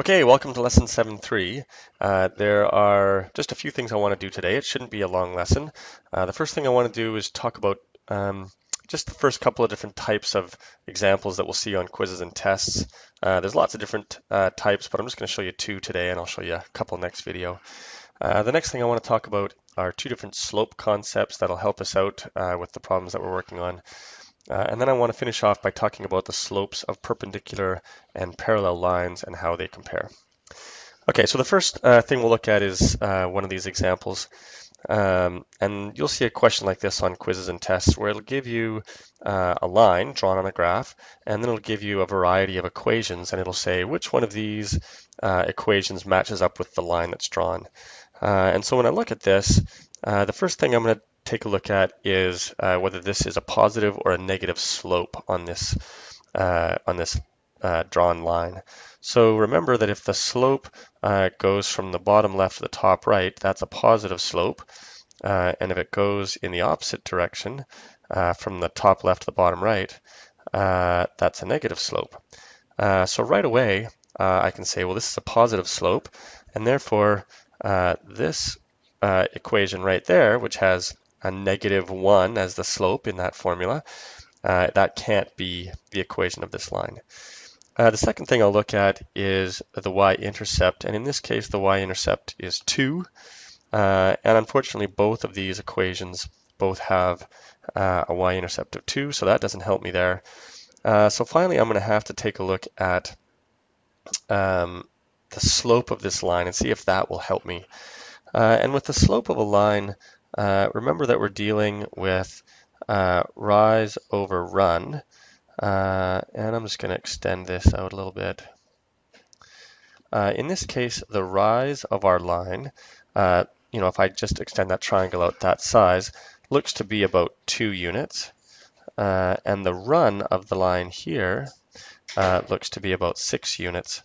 Okay, welcome to lesson 7.3. There are just a few things I want to do today. It shouldn't be a long lesson. The first thing I want to do is talk about just the first couple of different types of examples that we'll see on quizzes and tests. There's lots of different types, but I'm just going to show you two today, and I'll show you a couple next video. The next thing I want to talk about are two different slope concepts that'll help us out with the problems that we're working on. And then I want to finish off by talking about the slopes of perpendicular and parallel lines and how they compare. Okay, so the first thing we'll look at is one of these examples. And you'll see a question like this on quizzes and tests where it'll give you a line drawn on a graph, and then it'll give you a variety of equations, and it'll say which one of these equations matches up with the line that's drawn. And so when I look at this, the first thing I'm going to take a look at is whether this is a positive or a negative slope on this drawn line. So remember that if the slope goes from the bottom left to the top right, that's a positive slope. And if it goes in the opposite direction, from the top left to the bottom right, that's a negative slope. So right away, I can say, well, this is a positive slope, and therefore this equation right there, which has a -1 as the slope in that formula, that can't be the equation of this line. The second thing I'll look at is the y-intercept, and in this case the y-intercept is 2, and unfortunately both of these equations both have a y-intercept of 2, so that doesn't help me there. So finally I'm going to have to take a look at the slope of this line and see if that will help me. And with the slope of a line, remember that we're dealing with rise over run, and I'm just going to extend this out a little bit. In this case, the rise of our line, if I just extend that triangle out that size, looks to be about 2 units, and the run of the line here looks to be about 6 units.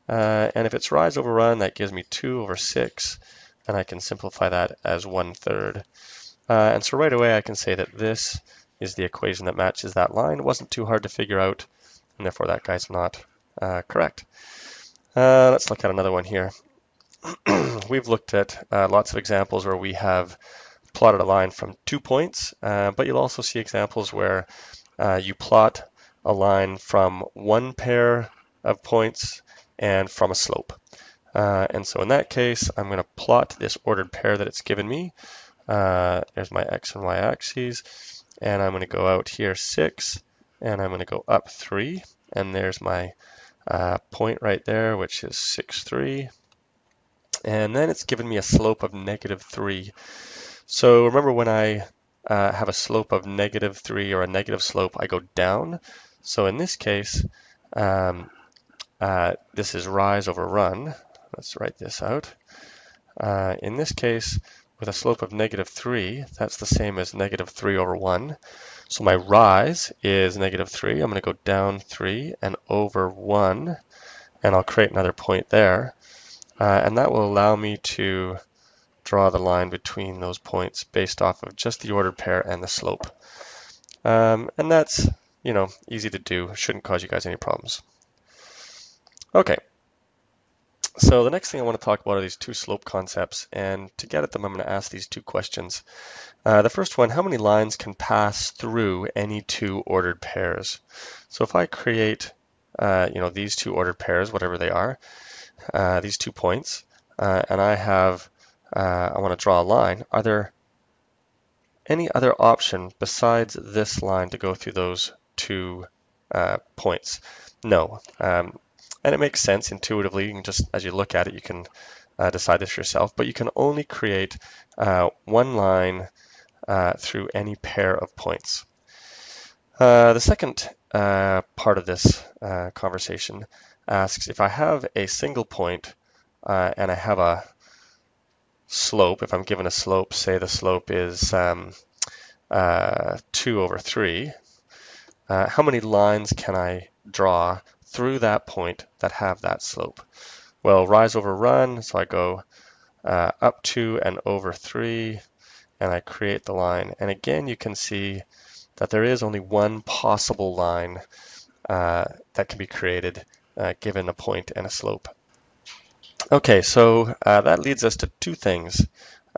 And if it's rise over run, that gives me 2 over 6, and I can simplify that as 1/3. And so right away I can say that this is the equation that matches that line. It wasn't too hard to figure out, and therefore that guy's not correct. Let's look at another one here. We've looked at lots of examples where we have plotted a line from 2 points, but you'll also see examples where you plot a line from one pair of points and from a slope. And so in that case, I'm going to plot this ordered pair that it's given me. There's my x and y axes, and I'm going to go out here 6, and I'm going to go up 3, and there's my point right there, which is 6, 3. And then it's given me a slope of -3. So remember when I have a slope of -3 or a negative slope, I go down. So in this case, this is rise over run. Let's write this out. In this case, with a slope of -3, that's the same as -3 over 1. So my rise is -3. I'm going to go down 3 and over 1, and I'll create another point there. And that will allow me to draw the line between those points based off of just the ordered pair and the slope. And that's, easy to do. Shouldn't cause you guys any problems. Okay. So the next thing I want to talk about are these two slope concepts, and to get at them I'm going to ask these two questions. The first one, how many lines can pass through any two ordered pairs? So if I create these two ordered pairs, whatever they are, these 2 points, and I want to draw a line, are there any other option besides this line to go through those 2 points? No. And it makes sense intuitively. You can just, as you look at it, you can decide this yourself. But you can only create one line through any pair of points. The second part of this conversation asks, if I have a single point and I have a slope, if I'm given a slope, say the slope is 2 over 3, how many lines can I draw through that point that have that slope? Well, rise over run, so I go up 2 and over 3, and I create the line. And again, you can see that there is only one possible line that can be created given a point and a slope. Okay, so that leads us to two things.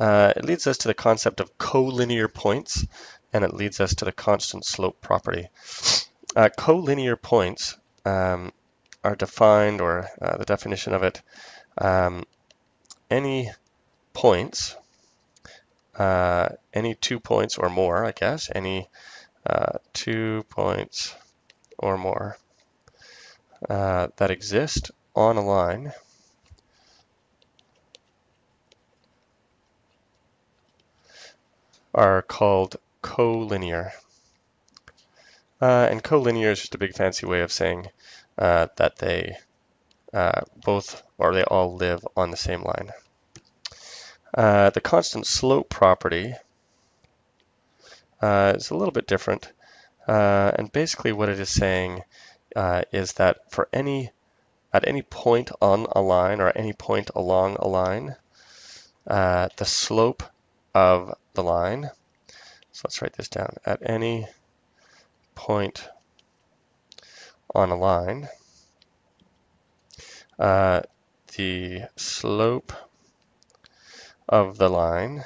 It leads us to the concept of collinear points, and it leads us to the constant slope property. Collinear points are defined, or the definition of it, any points, any 2 points or more, I guess, any 2 points or more that exist on a line are called collinear. And collinear is just a big fancy way of saying that they both or they all live on the same line. The constant slope property is a little bit different. And basically what it is saying is that for at any point on a line or at any point along a line, the slope of the line, so let's write this down, at any point on a line, the slope of the line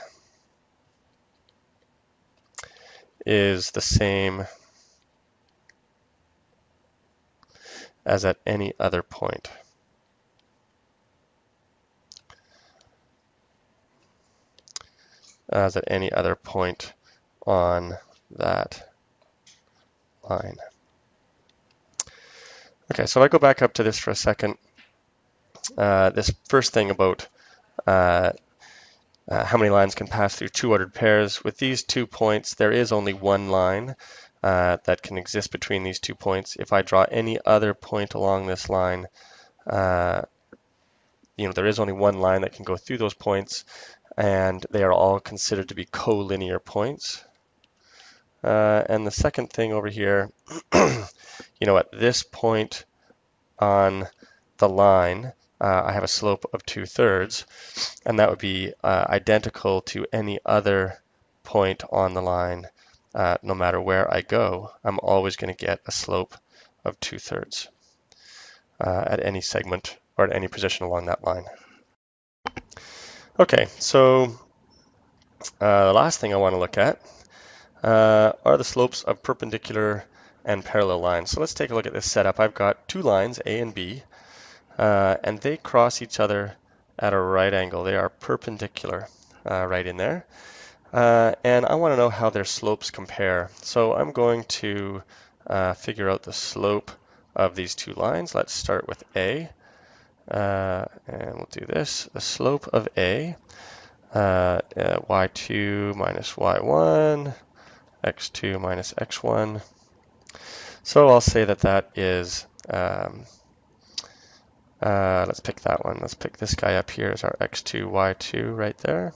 is the same as at any other point. As at any other point on that line. Okay, so if I go back up to this for a second, this first thing about how many lines can pass through two ordered pairs. With these 2 points, there is only one line that can exist between these 2 points. If I draw any other point along this line, there is only one line that can go through those points, and they are all considered to be collinear points. And the second thing over here, at this point on the line, I have a slope of 2/3, and that would be identical to any other point on the line. No matter where I go, I'm always going to get a slope of 2/3 at any segment or at any position along that line. Okay, so the last thing I want to look at are the slopes of perpendicular and parallel lines. So let's take a look at this setup. I've got two lines, A and B, and they cross each other at a right angle. They are perpendicular right in there. And I want to know how their slopes compare. So I'm going to figure out the slope of these two lines. Let's start with A. And we'll do this. The slope of A, y2 minus y1, x2 minus x1. So I'll say that that is, let's pick that one. Let's pick this guy up here as our x2, y2 right there.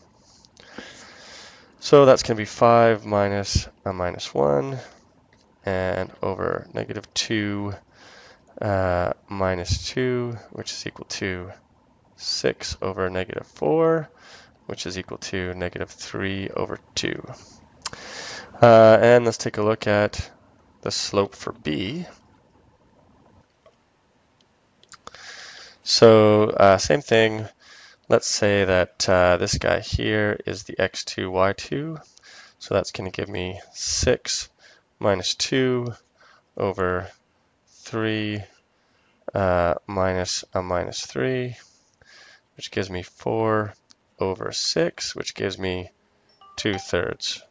So that's going to be 5 minus a minus 1, and over negative 2 minus 2, which is equal to 6 over negative 4, which is equal to negative 3 over 2. And let's take a look at the slope for B. So same thing. Let's say that this guy here is the x2, y2. So that's going to give me 6 minus 2 over 3 minus a minus 3, which gives me 4 over 6, which gives me 2/3.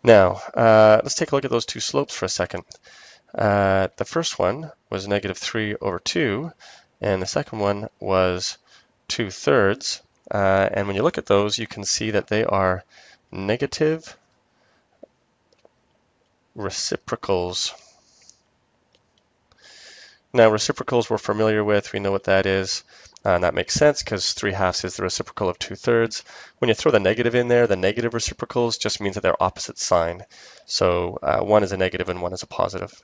Now, let's take a look at those two slopes for a second. The first one was negative 3 over 2, and the second one was 2/3. And when you look at those, you can see that they are negative reciprocals. Now, reciprocals we're familiar with. We know what that is. And that makes sense because 3/2 is the reciprocal of 2/3. When you throw the negative in there, the negative reciprocals just means that they're opposite sign. So one is a negative and one is a positive.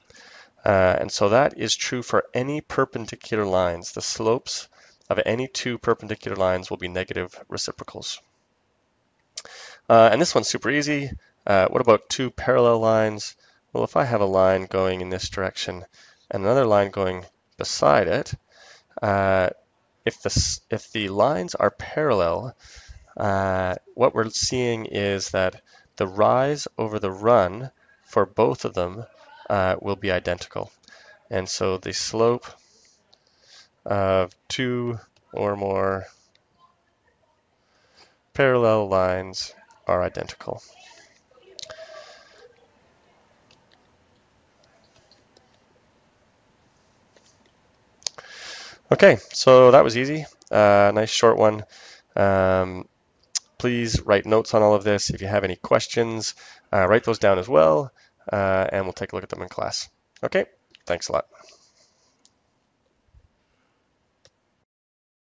And so that is true for any perpendicular lines. The slopes of any two perpendicular lines will be negative reciprocals. And this one's super easy. What about two parallel lines? Well, if I have a line going in this direction and another line going beside it, if the lines are parallel, what we're seeing is that the rise over the run for both of them will be identical. And so the slope of two or more parallel lines are identical. Okay, so that was easy. Nice short one. Please write notes on all of this. If you have any questions, write those down as well, and we'll take a look at them in class. Okay, thanks a lot.